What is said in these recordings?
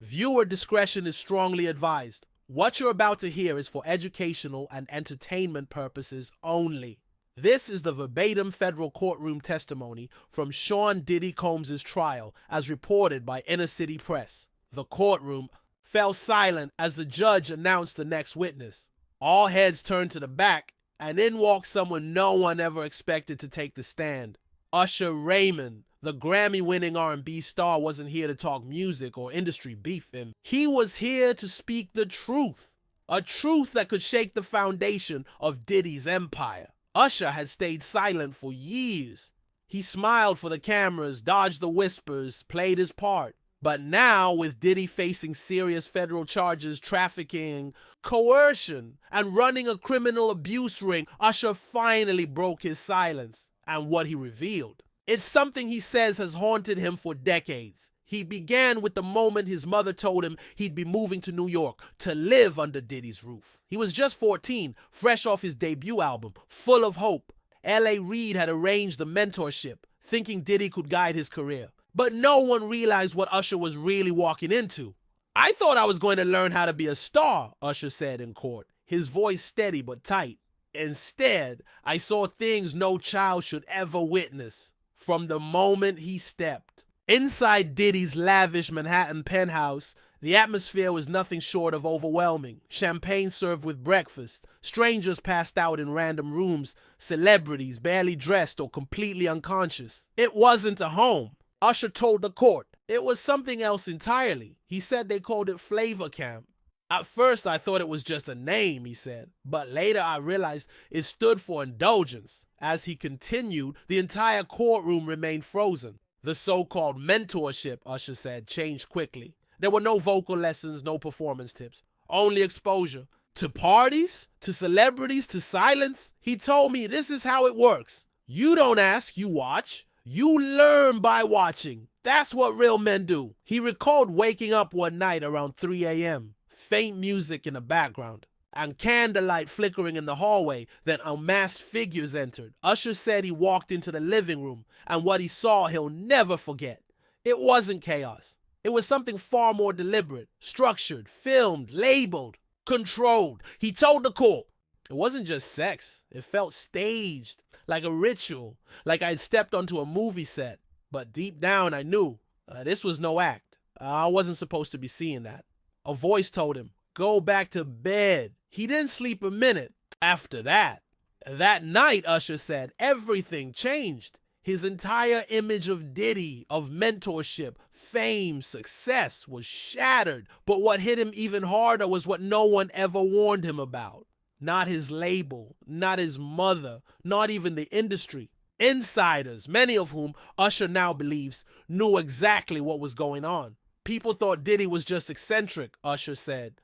Viewer discretion is strongly advised. What you're about to hear is for educational and entertainment purposes only. This is the verbatim federal courtroom testimony from Sean Diddy Combs' trial as reported by Inner City Press. The courtroom fell silent as the judge announced the next witness. All heads turned to the back, and in walked someone no one ever expected to take the stand. Usher Raymond, the Grammy-winning R&B star, wasn't here to talk music or industry beef. He was here to speak the truth, a truth that could shake the foundation of Diddy's empire. Usher had stayed silent for years. He smiled for the cameras, dodged the whispers, played his part. But now, with Diddy facing serious federal charges, trafficking, coercion, and running a criminal abuse ring, Usher finally broke his silence. And what he revealed, it's something he says has haunted him for decades. He began with the moment his mother told him he'd be moving to New York to live under Diddy's roof. He was just 14, fresh off his debut album, full of hope. L.A. Reid had arranged the mentorship, thinking Diddy could guide his career. But no one realized what Usher was really walking into. "I thought I was going to learn how to be a star," Usher said in court, his voice steady but tight. "Instead, I saw things no child should ever witness." From the moment he stepped inside Diddy's lavish Manhattan penthouse, the atmosphere was nothing short of overwhelming. Champagne served with breakfast, strangers passed out in random rooms, celebrities barely dressed or completely unconscious. It wasn't a home. Usher told the court it was something else entirely. He said they called it Flavor Camp. "At first I thought it was just a name," he said, "but later I realized it stood for indulgence." As he continued, the entire courtroom remained frozen. The so-called mentorship, Usher said, changed quickly. There were no vocal lessons, no performance tips, only exposure. To parties, to celebrities, to silence. He told me this is how it works. You don't ask, you watch. You learn by watching. That's what real men do. He recalled waking up one night around 3 a.m., faint music in the background, and candlelight flickering in the hallway. Then unmasked figures entered. Usher said he walked into the living room, and what he saw he'll never forget. It wasn't chaos. It was something far more deliberate, structured, filmed, labeled, controlled. He told the court it wasn't just sex. It felt staged, like a ritual, like I'd stepped onto a movie set. But deep down I knew this was no act. I wasn't supposed to be seeing that. A voice told him, "Go back to bed." He didn't sleep a minute after that. That night, Usher said, everything changed. His entire image of Diddy, of mentorship, fame, success was shattered. But what hit him even harder was what no one ever warned him about. Not his label, not his mother, not even the industry. Insiders, many of whom Usher now believes knew exactly what was going on. People thought Diddy was just eccentric, Usher said.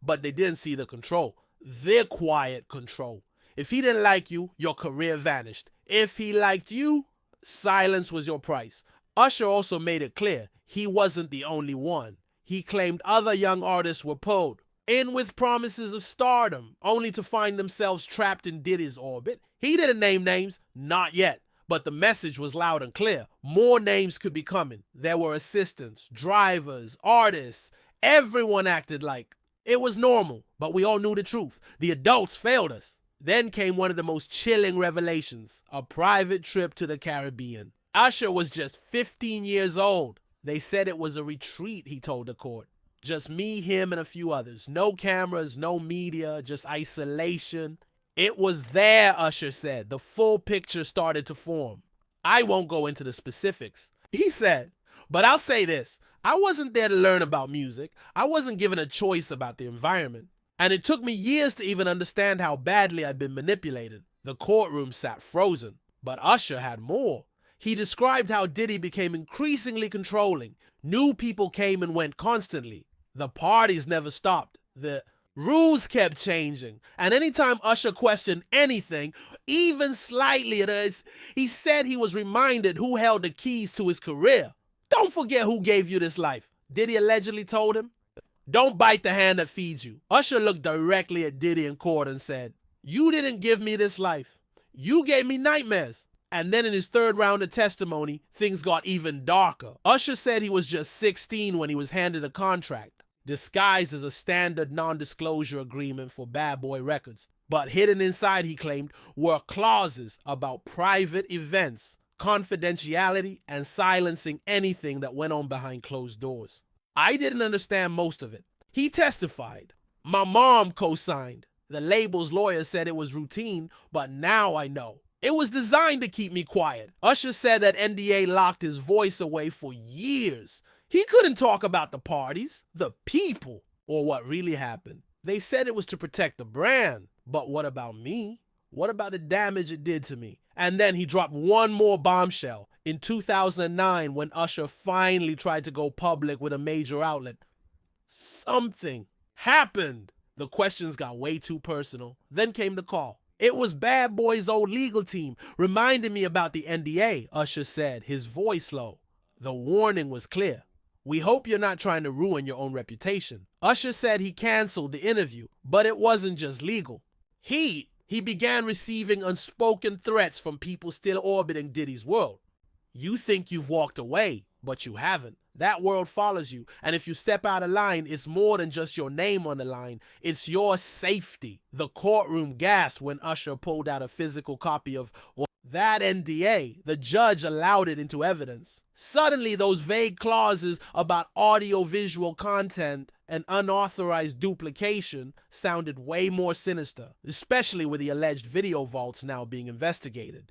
But they didn't see the control. Their quiet control. If he didn't like you, your career vanished. If he liked you, silence was your price. Usher also made it clear he wasn't the only one. He claimed other young artists were pulled in with promises of stardom, only to find themselves trapped in Diddy's orbit. He didn't name names, not yet. But the message was loud and clear. More names could be coming. There were assistants, drivers, artists. Everyone acted like it was normal, but we all knew the truth. The adults failed us. Then came one of the most chilling revelations, a private trip to the Caribbean. Usher was just 15 years old. They said it was a retreat, he told the court. Just me, him, and a few others. No cameras, no media, just isolation. It was there, Usher said. The full picture started to form. "I won't go into the specifics," he said, "but I'll say this. I wasn't there to learn about music. I wasn't given a choice about the environment. And it took me years to even understand how badly I'd been manipulated." The courtroom sat frozen, but Usher had more. He described how Diddy became increasingly controlling. New people came and went constantly. The parties never stopped. The rules kept changing. And anytime Usher questioned anything, even slightly, he said he was reminded who held the keys to his career. "Don't forget who gave you this life," Diddy allegedly told him. "Don't bite the hand that feeds you." Usher looked directly at Diddy in court and said, "You didn't give me this life. You gave me nightmares." And then in his third round of testimony, things got even darker. Usher said he was just 16 when he was handed a contract, disguised as a standard non-disclosure agreement for Bad Boy Records. But hidden inside, he claimed, were clauses about private events, confidentiality, and silencing anything that went on behind closed doors. I didn't understand most of it. He testified. My mom co-signed. The label's lawyer said it was routine, but now I know. It was designed to keep me quiet. Usher said that NDA locked his voice away for years. He couldn't talk about the parties, the people, or what really happened. They said it was to protect the brand. But what about me? What about the damage it did to me? And then he dropped one more bombshell in 2009 when Usher finally tried to go public with a major outlet. Something happened. The questions got way too personal. Then came the call. It was Bad Boy's old legal team reminding me about the NDA, Usher said, his voice low. The warning was clear. We hope you're not trying to ruin your own reputation. Usher said he canceled the interview, but it wasn't just legal. He began receiving unspoken threats from people still orbiting Diddy's world. You think you've walked away, but you haven't. That world follows you, and if you step out of line, it's more than just your name on the line. It's your safety. The courtroom gasped when Usher pulled out a physical copy of that NDA. The judge allowed it into evidence. Suddenly, those vague clauses about audio-visual content and unauthorized duplication sounded way more sinister, especially with the alleged video vaults now being investigated.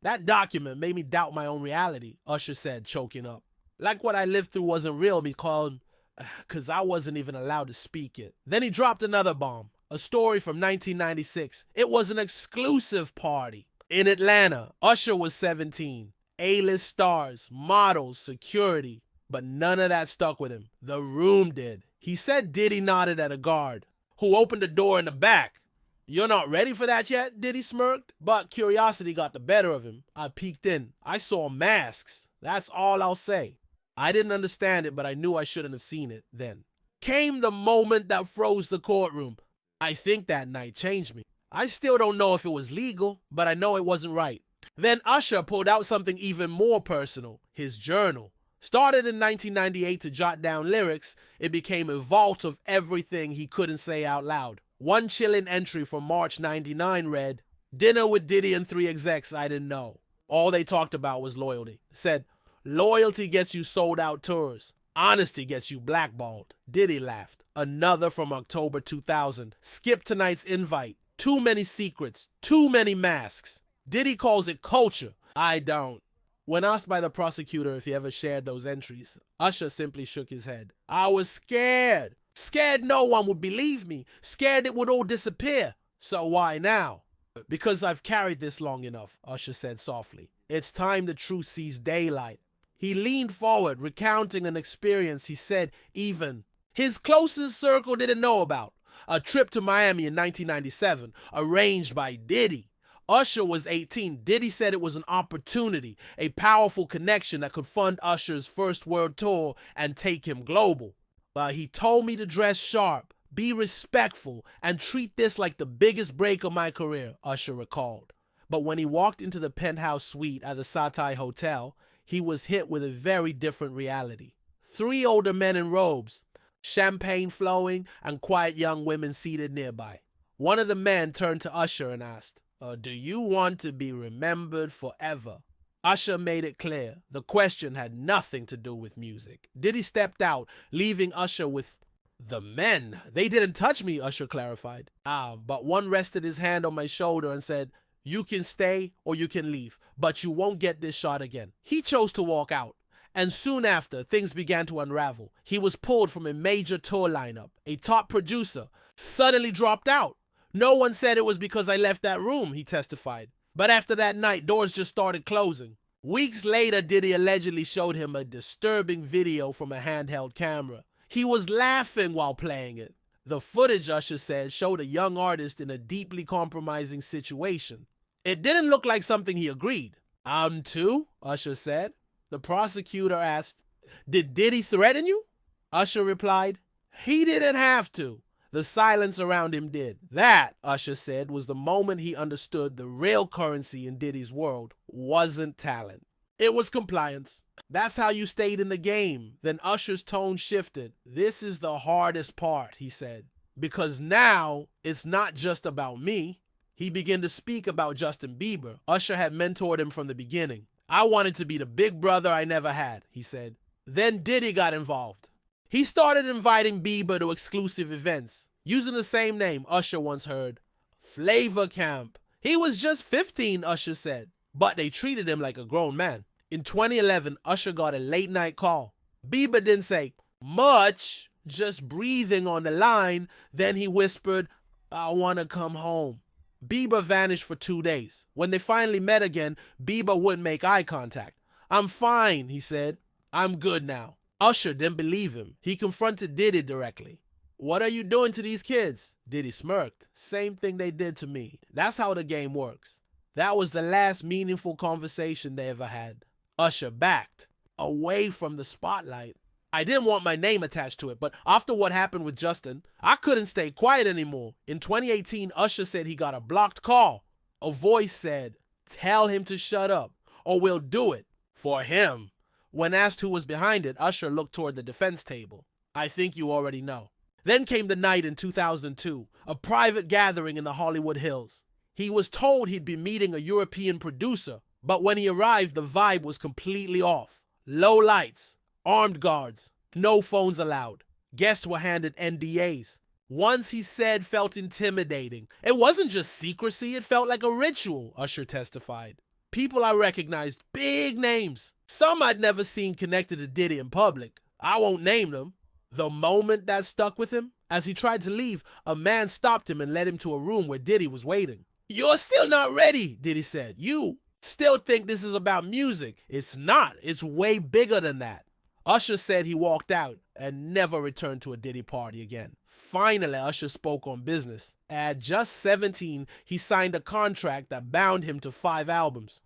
That document made me doubt my own reality, Usher said, choking up. Like what I lived through wasn't real because I wasn't even allowed to speak it. Then he dropped another bomb, a story from 1996. It was an exclusive party in Atlanta. Usher was 17. A-list stars, models, security. But none of that stuck with him. The room did. He said Diddy nodded at a guard, who opened the door in the back. You're not ready for that yet? Diddy smirked. But curiosity got the better of him. I peeked in. I saw masks. That's all I'll say. I didn't understand it, but I knew I shouldn't have seen it then. Came the moment that froze the courtroom. I think that night changed me. I still don't know if it was legal, but I know it wasn't right. Then Usher pulled out something even more personal, his journal. Started in 1998 to jot down lyrics, it became a vault of everything he couldn't say out loud. One chilling entry from March '99 read, "Dinner with Diddy and 3 execs I didn't know. All they talked about was loyalty." Said, "Loyalty gets you sold out tours. Honesty gets you blackballed." Diddy laughed. Another from October 2000. "Skip tonight's invite. Too many secrets. Too many masks." Diddy calls it culture. I don't. When asked by the prosecutor if he ever shared those entries, Usher simply shook his head. "I was scared. Scared no one would believe me. Scared it would all disappear. So why now?" "Because I've carried this long enough," Usher said softly. "It's time the truth sees daylight." He leaned forward, recounting an experience he said even his closest circle didn't know about. A trip to Miami in 1997, arranged by Diddy. Usher was 18. Diddy said it was an opportunity, a powerful connection that could fund Usher's first world tour and take him global. But he told me to dress sharp, be respectful, and treat this like the biggest break of my career, Usher recalled. But when he walked into the penthouse suite at the Satay Hotel, he was hit with a very different reality. 3 older men in robes, champagne flowing, and quiet young women seated nearby. One of the men turned to Usher and asked, "Do you want to be remembered forever?" Usher made it clear the question had nothing to do with music. Diddy stepped out, leaving Usher with the men. "They didn't touch me," Usher clarified. But one rested his hand on my shoulder and said, "You can stay or you can leave, but you won't get this shot again." He chose to walk out, and soon after, things began to unravel. He was pulled from a major tour lineup. A top producer suddenly dropped out. "No one said it was because I left that room," he testified. But after that night, doors just started closing. Weeks later, Diddy allegedly showed him a disturbing video from a handheld camera. He was laughing while playing it. The footage, Usher said, showed a young artist in a deeply compromising situation. It didn't look like something he agreed. "I'm too," Usher said. The prosecutor asked, "Did Diddy threaten you?" Usher replied, "He didn't have to. The silence around him did. That, Usher said, was the moment he understood the real currency in Diddy's world wasn't talent. It was compliance. That's how you stayed in the game. Then Usher's tone shifted. This is the hardest part, he said. Because now it's not just about me. He began to speak about Justin Bieber. Usher had mentored him from the beginning. I wanted to be the big brother I never had, he said. Then Diddy got involved. He started inviting Bieber to exclusive events, using the same name Usher once heard, Flavor Camp. He was just 15, Usher said, but they treated him like a grown man. In 2011, Usher got a late-night call. Bieber didn't say much, just breathing on the line. Then he whispered, I want to come home. Bieber vanished for 2 days. When they finally met again, Bieber wouldn't make eye contact. I'm fine, he said. I'm good now. Usher didn't believe him. He confronted Diddy directly. What are you doing to these kids? Diddy smirked. Same thing they did to me. That's how the game works. That was the last meaningful conversation they ever had. Usher backed away from the spotlight. I didn't want my name attached to it, but after what happened with Justin, I couldn't stay quiet anymore. In 2018, Usher said he got a blocked call. A voice said, tell him to shut up, or we'll do it for him. When asked who was behind it, Usher looked toward the defense table. I think you already know. Then came the night in 2002, a private gathering in the Hollywood Hills. He was told he'd be meeting a European producer, but when he arrived, the vibe was completely off. Low lights, armed guards, no phones allowed. Guests were handed NDAs. Once he said felt intimidating. It wasn't just secrecy, it felt like a ritual, Usher testified. People I recognized, big names. Some I'd never seen connected to Diddy in public. I won't name them. The moment that stuck with him, as he tried to leave, a man stopped him and led him to a room where Diddy was waiting. You're still not ready, Diddy said. You still think this is about music. It's not. It's way bigger than that. Usher said he walked out and never returned to a Diddy party again. Finally, Usher spoke on business. At just 17, he signed a contract that bound him to 5 albums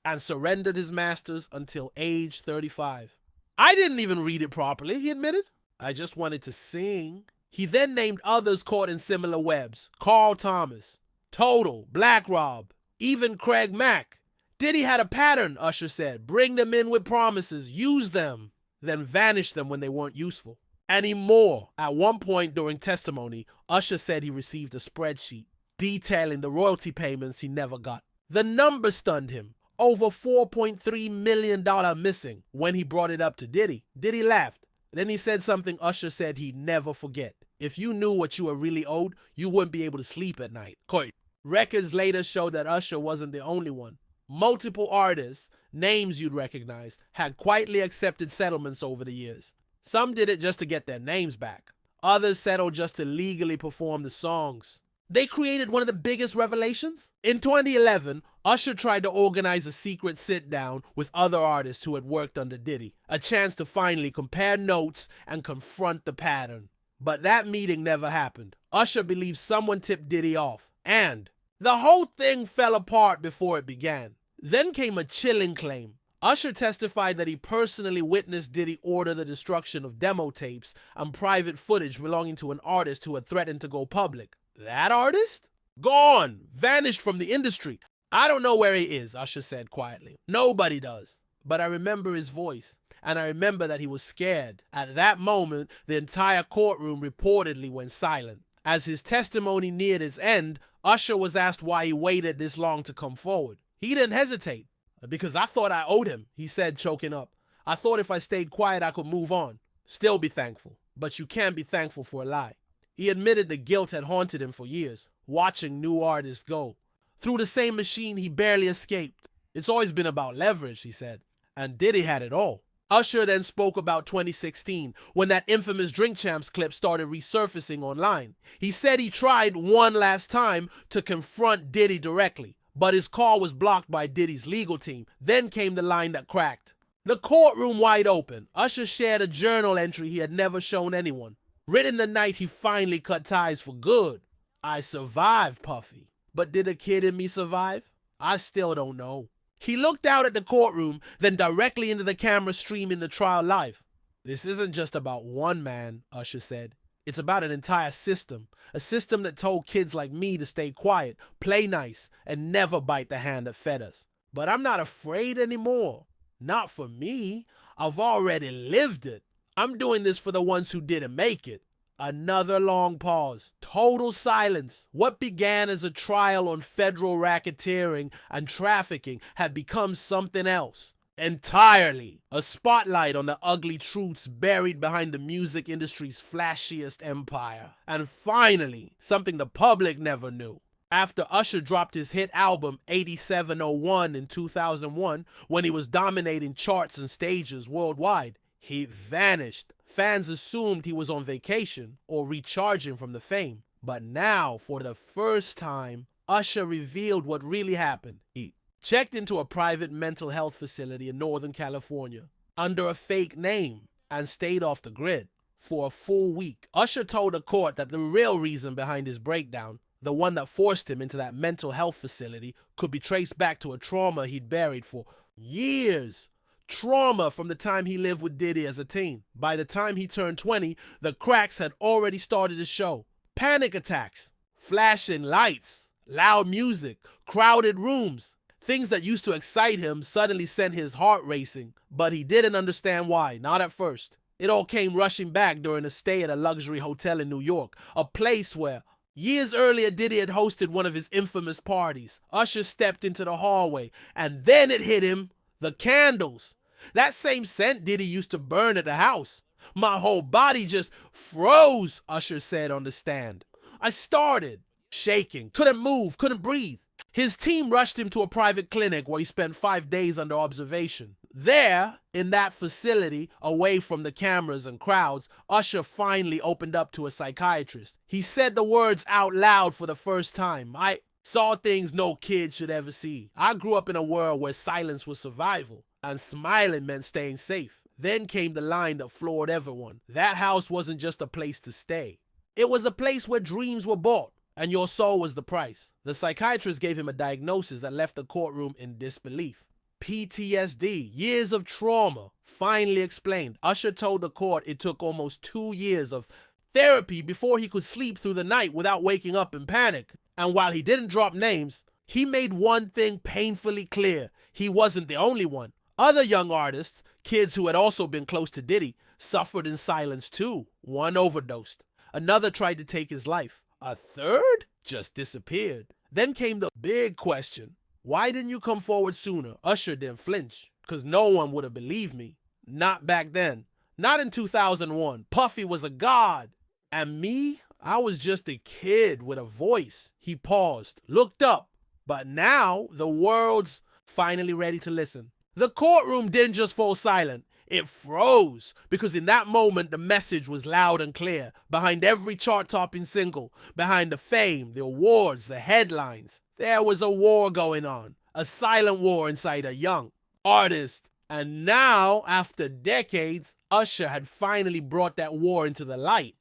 and surrendered his masters until age 35. I didn't even read it properly, he admitted. I just wanted to sing. He then named others caught in similar webs. Carl Thomas, Total, Black Rob, even Craig Mack. Diddy had a pattern, Usher said. Bring them in with promises, use them, then vanish them when they weren't useful. Anymore. At one point during testimony, Usher said he received a spreadsheet detailing the royalty payments he never got. The number stunned him. Over $4.3 million missing. When he brought it up to Diddy, Diddy laughed. Then he said something Usher said he'd never forget. If you knew what you were really owed, you wouldn't be able to sleep at night. Records later showed that Usher wasn't the only one. Multiple artists, names you'd recognize, had quietly accepted settlements over the years. Some did it just to get their names back. Others settled just to legally perform the songs. They created one of the biggest revelations. In 2011, Usher tried to organize a secret sit-down with other artists who had worked under Diddy, a chance to finally compare notes and confront the pattern. But that meeting never happened. Usher believes someone tipped Diddy off, and the whole thing fell apart before it began. Then came a chilling claim. Usher testified that he personally witnessed Diddy order the destruction of demo tapes and private footage belonging to an artist who had threatened to go public. That artist? Gone. Vanished from the industry. I don't know where he is, Usher said quietly. Nobody does. But I remember his voice, and I remember that he was scared. At that moment, the entire courtroom reportedly went silent. As his testimony neared its end, Usher was asked why he waited this long to come forward. He didn't hesitate. Because I thought I owed him, he said, choking up. I thought if I stayed quiet, I could move on. Still be thankful. But you can't be thankful for a lie. He admitted the guilt had haunted him for years, watching new artists go. Through the same machine, he barely escaped. It's always been about leverage, he said. And Diddy had it all. Usher then spoke about 2016, when that infamous Drink Champs clip started resurfacing online. He said he tried one last time to confront Diddy directly, but his call was blocked by Diddy's legal team. Then came the line that cracked. The courtroom wide open. Usher shared a journal entry he had never shown anyone. Written the night he finally cut ties for good. I survived, Puffy. But did a kid in me survive? I still don't know. He looked out at the courtroom, then directly into the camera streaming the trial live. This isn't just about one man, Usher said. It's about an entire system. A system that told kids like me to stay quiet, play nice, and never bite the hand that fed us. But I'm not afraid anymore. Not for me. I've already lived it. I'm doing this for the ones who didn't make it. Another long pause. Total silence. What began as a trial on federal racketeering and trafficking had become something else. Entirely. A spotlight on the ugly truths buried behind the music industry's flashiest empire. And finally, something the public never knew. After Usher dropped his hit album 8701 in 2001, when he was dominating charts and stages worldwide, he vanished. Fans assumed he was on vacation or recharging from the fame. But now, for the first time, Usher revealed what really happened. He checked into a private mental health facility in Northern California under a fake name and stayed off the grid for a full week. Usher told a court that the real reason behind his breakdown, the one that forced him into that mental health facility, could be traced back to a trauma he'd buried for years. Trauma from the time he lived with Diddy as a teen. By the time he turned 20, the cracks had already started to show. Panic attacks, flashing lights, loud music, crowded rooms. Things that used to excite him suddenly sent his heart racing, but he didn't understand why, not at first. It all came rushing back during a stay at a luxury hotel in New York, a place where years earlier Diddy had hosted one of his infamous parties. Usher stepped into the hallway, and then it hit him. The candles. That same scent Diddy used to burn at the house. My whole body just froze, Usher said on the stand. I started shaking, couldn't move, couldn't breathe. His team rushed him to a private clinic where he spent 5 days under observation. There, in that facility, away from the cameras and crowds, Usher finally opened up to a psychiatrist. He said the words out loud for the first time. I saw things no kid should ever see. I grew up in a world where silence was survival, and smiling meant staying safe. Then came the line that floored everyone. That house wasn't just a place to stay. It was a place where dreams were bought, and your soul was the price. The psychiatrist gave him a diagnosis that left the courtroom in disbelief. PTSD, years of trauma. Finally explained. Usher told the court it took almost 2 years of therapy before he could sleep through the night without waking up in panic. And while he didn't drop names, he made one thing painfully clear. He wasn't the only one. Other young artists, kids who had also been close to Diddy, suffered in silence too. One overdosed. Another tried to take his life. A third just disappeared. Then came the big question. Why didn't you come forward sooner? Usher didn't flinch, because no one would have believed me. Not back then. Not in 2001. Puffy was a god. And me? I was just a kid with a voice. He paused, looked up. But now, the world's finally ready to listen. The courtroom didn't just fall silent. It froze, because in that moment, the message was loud and clear. Behind every chart-topping single, behind the fame, the awards, the headlines, there was a war going on. A silent war inside a young artist. And now, after decades, Usher had finally brought that war into the light.